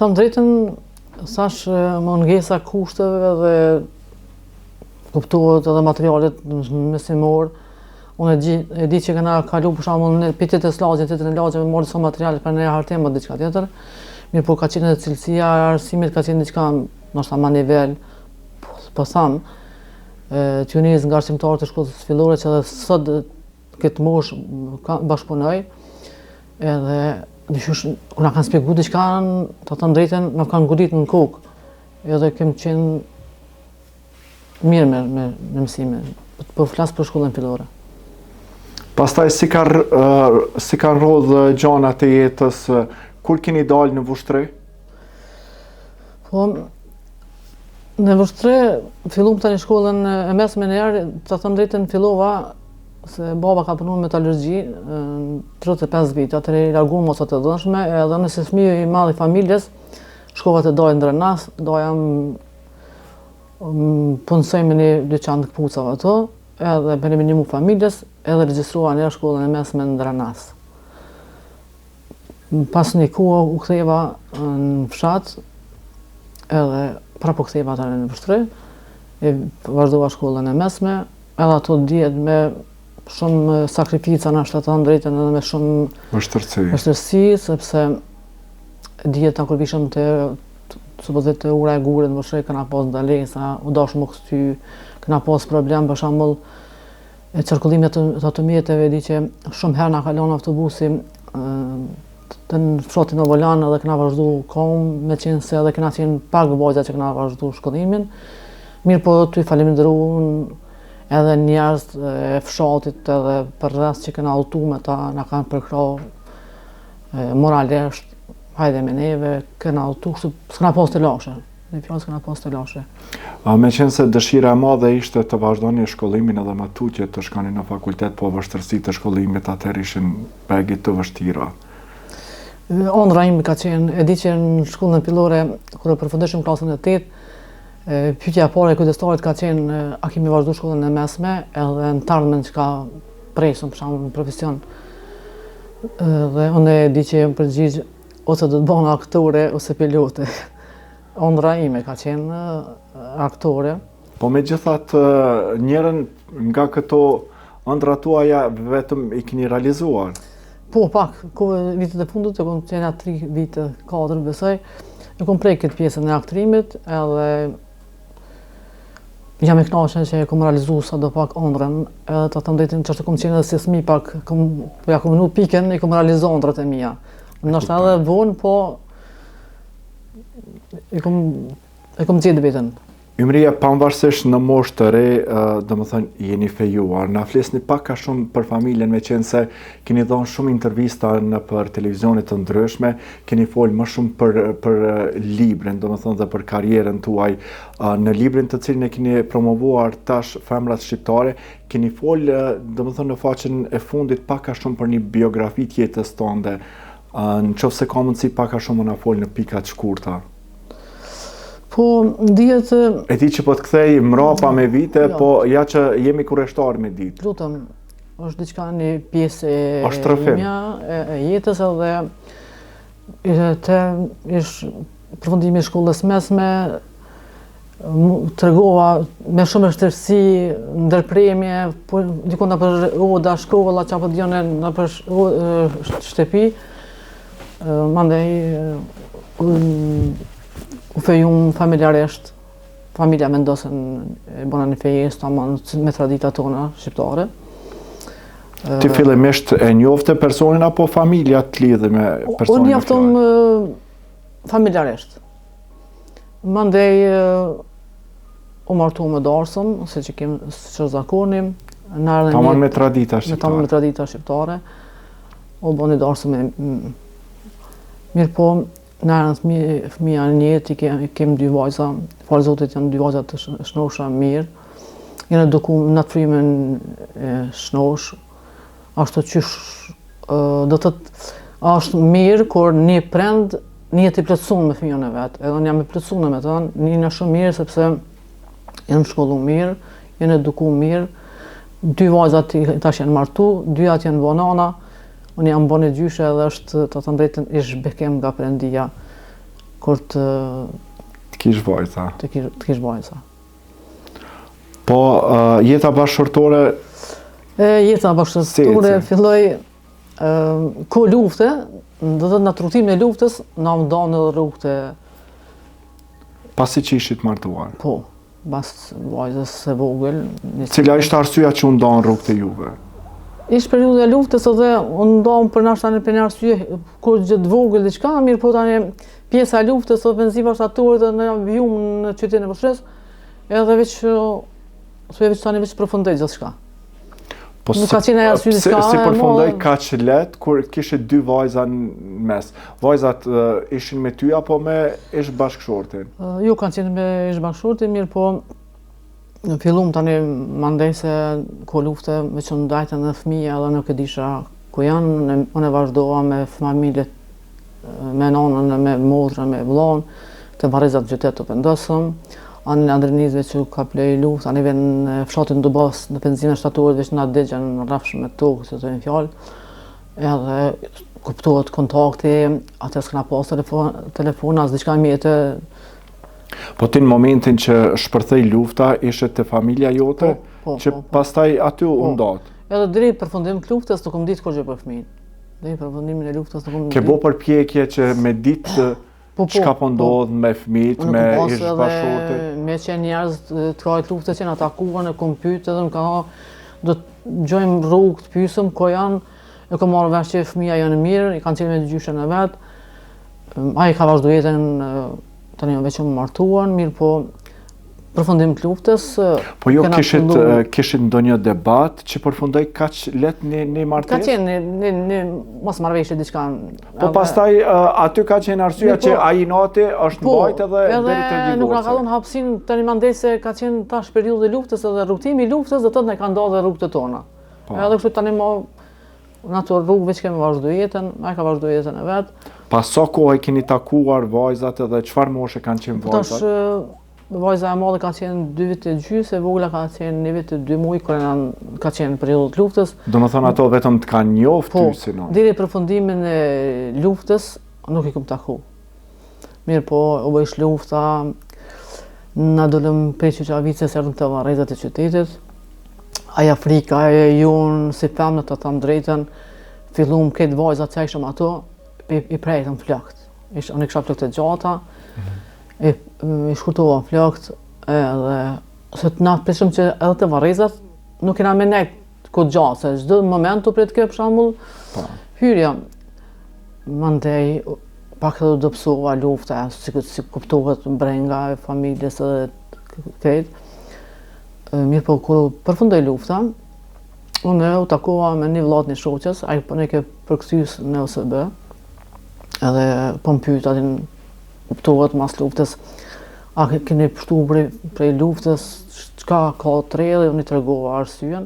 them drejtën, thash mungesa kushteve dhe kuptohet edhe materialet mesimor. Unë e di që kena kalu për shembull në pitet e slagje, të në lagje me marrë disa materiale për në hartim apo diçka tjetër. Mirë po ka qenë edhe cilësia e arsimit ka qenë diçka ndoshta ma nivel, po tham, të njëzë nga arsimtarët e shkollës fillore që edhe sot këtë mosh bashkëpunoj, edhe dyshysh, kur na kanë spjegu diçka, të thënë drejtën, na kanë godit në kokë, edhe kem qenë mirë me mësime, po flas për shkollën fillore. Pastaj si ka rrodhë gjanat e jetës, kur keni dalë në Vushtri? Po, në Vushtri fillum tani shkollën e mesme në herë, të thënë drejtën fillova, se baba ka punuar metallurgji 35 vite, atëre i larguam mosat e dhënshme, edhe nëse fëmijë i madh i familjes, shkova të dojë në Drenas, doja punësoj me një dyqan të këpucave ato, edhe për minimu familjes, edhe regjistrua në shkollën e mesme në Drenas. Pas një kohë u ktheva në fshat, edhe prapo ktheva tani në Vushtri, e vazhdova shkollën e mesme, edhe ato dihet me shumë sakrifica në shtetën drejtën edhe me shumë vështirësi, sepse dihet ta kur vishëm të ura e gurit në Vushtri, këna pas ndalesa, u dash më kthty, këna pas problem për shembull e qarkullimit të automjeteve, di që shumë herë na kalon autobusi të në fshatin e Volan edhe këna vazhdu kom, me qenë se edhe këna qenë pak vajza që këna vazhdu shkollimin. Mirë po ty falenderoj edhe njerëz e fshatit edhe për rreth që këna udhtu me ta, na kanë përkrah moralisht, hajde me neve, këna udhtu, s'kena pas të lashe. Në fjalë s'kena pas të lashe. Me qenë se dëshira e madhe ishte të vazhdoni shkollimin edhe me tutje të shkoni në fakultet, po vështirësitë të shkollimit atëherë ishin pegit të vështira. Ëndra ime ka qenë, e di që në shkollën fillore, kur e përfundojshëm klasën e 8, pyetja e parë e kujdestarit ka qenë a kemi vazhdu shkollën e mesme, edhe në të ardhmen që ka presën për shembull në profesion. Dhe unë e di që më përgjigj ose do të bëna aktore ose pilote. Ëndra ime ka qenë aktore. Po megjithatë njërin nga këto ëndra tuaja vetëm i keni realizuar. Po, pak, vitet e fundit, e kom qenë 3 vite, 4 besoj, e kom prej këtë pjesën e aktrimit, edhe jam e kënaqur që e kom realizu sa do pak ëndrën, edhe të them drejtën çështë kom qenë edhe si fëmijë pak, ja kom nu pikën, e kom realizu ëndrat e mia. Ndoshta edhe vonë, po e kom gjetë vetën. Ymria, pavarësisht në moshë të re, domethënë jeni fejuar. Na flisni pak a shumë për familjen, me qenë se keni dhënë shumë intervista për televizionet të ndryshme, keni folë më shumë për librin, domethënë dhe për karrierën tuaj. Në librin të cilin e keni promovuar tash Femrat Shqiptare, keni folë domethënë në faqen e fundit pak a shumë për një biografi të jetës tënde. Nëse ka mundësi pak a shumë na folë në pika të shkurta. Po, ndihet... E ti që po të kthej mrapa me vite, jo. Po ja që jemi kurreshtar me ditë. Lutem, është diçka një pjesë e mia e jetës edhe përfundimi i shkollës mesme, tregova me shumë vështirësi ndërpremje, po dikon për oda shkolla që apo dione në për shtëpi, mandej u fejum familjarisht, familja mendosën e bona në fejes, me tradita tona shqiptare. Ti fillimisht e njofte personin apo familja të lidhe me personin? Unë njoftom familjarisht. Mandej u martu me darsëm, se që kemë që zakonim. Tamam me tradita shqiptare. Tamam me tradita shqiptare. U boni darsëm mirë po, në fëmija në jetë i kem 2 vajza, falë Zotit janë 2 vajza të shnosha mirë. Jene edukum në të frimen shnosh, ashtu qysh do të është mirë kur një prend një jetë i plotësuar me fëmijën e vet. Edhe unë jam i plotësuar me ta, një shumë mirë sepse janë shkollu mirë, janë eduku mirë. 2 vajzat tash janë martu, 2 atë janë banana. Unë jam bone gjyshe edhe është të të drejtën ish bekem nga prendia. kur të Kish vajza. kish vajza. Po, jeta bashkëshortore... Jeta bashkëshortore filloi ku lufte, do të në trutimin e luftës, na u ndonë edhe rrugët Pasi që ishit martuar? Po, bas vajzës së vogël. Cila ishte arsyeja që u ndonë rrugët e juve? Ishte periudha e luftës edhe u ndonë për nashta në për një arsye kur gjë të vogël diçka, mirë po tani pjesa e luftës ose vendiva shtatorë dhe në vijum në qytetin e Vështrës, edhe veç tani veç përfundoi gjithçka. Po Nuk ka qenë arsye diçka. Si përfundoi kaq lehtë kur kishe dy vajza në mes. Vajzat ishin me ty apo me ish bashkëshortin? Jo, kanë qenë me ish bashkëshortin, mirë po në fillum tani mandej se ku lufte veç u ndajtën dhe fëmija edhe nuk e disha ku janë, unë vazhdova me familjet, me nonën, me motrën, me vllon, të Varrezat qytet të vendosëm. Anë në Andrinizve që ka plej luft, anë në fshatin Dubas, në benzinë shtatorët, veç nga degjen në rrafsh me tokë, që të e në fjallë. Edhe kuptohet kontakti, atës këna pas telefona, as diçka mjetë. Po ti në momentin që shpërthej lufta, ishe të familja jote, që pastaj aty u ndatë? Edhe drejt përfundim të luftës, nuk kom ditë kur gjë për fëmijën. Drejt përfundimin e luftës, nuk kom ditë. Ke bo përpjekje që me ditë çka po ndodh me fëmijët, me ish bashkëshortit? Me që njerëz të trajt luftës që në atakuan, e kom pyet edhe më ka do të gjojmë rrugë të pyesëm ko janë, e kom marrë vesh që fëmija janë mirë, i kanë qenë me gjyshen e vet. Ai ka vazhdu jetën tani veç më martuan, mirë po përfundim të luftës. Po jo kishit ndonjë debat që përfundoi kaq lehtë në martesë? Ka qenë në mos marrëveshje diçka. Po pastaj aty ka qenë arsyeja që ai nati është mbajt edhe deri te divorci. Nuk na ka dhënë hapësinë tani mandej se ka qenë tash periudhë e luftës edhe rrugtimi i luftës do të thotë ne ka ndodhur rrugët tona. Edhe kështu tani më në ato rrugë veç kemi vazhdu jetën, ai ka vazhdu jetën e vet. Pas sa kohë keni takuar vajzat edhe çfarë moshe kanë qenë vajzat? Tash vajza e madhe ka qenë 2 vite e gjys, e vogla ka qenë 1 vit e 2 muaj, kur ka qenë periudhë të luftës. Do të thonë ato vetëm të kanë njoftë ty si non? Po, deri përfundimin e luftës nuk i kom taku. Mirë po, u bëjsh lufta, na dolëm prej Qyqavicës, erdhëm të Varrezat e qytetit. Aja frika e jonë, si femnë të tham drejten, fillum këtë vajzat që ishëm ato, i prejtëm flakt. Unë i kisha flakt e gjata, i shkurtova flakt, edhe se të na prishëm që edhe të Varrezat nuk kena me nejt këtë gjatë, se çdo moment të prit kjo për shembull hyrja. Mandej pak edhe dopsova lufta, si kuptohet brenga e familjes edhe këtë. Mirë po, kur përfundoi lufta, unë u takova me një vllat një shoqës, ai po ne ke përkthys në OSB, edhe po më pyet atin kuptohet mas luftës, a keni pështu prej luftës, çka ka të re, dhe unë i tregova arsyen.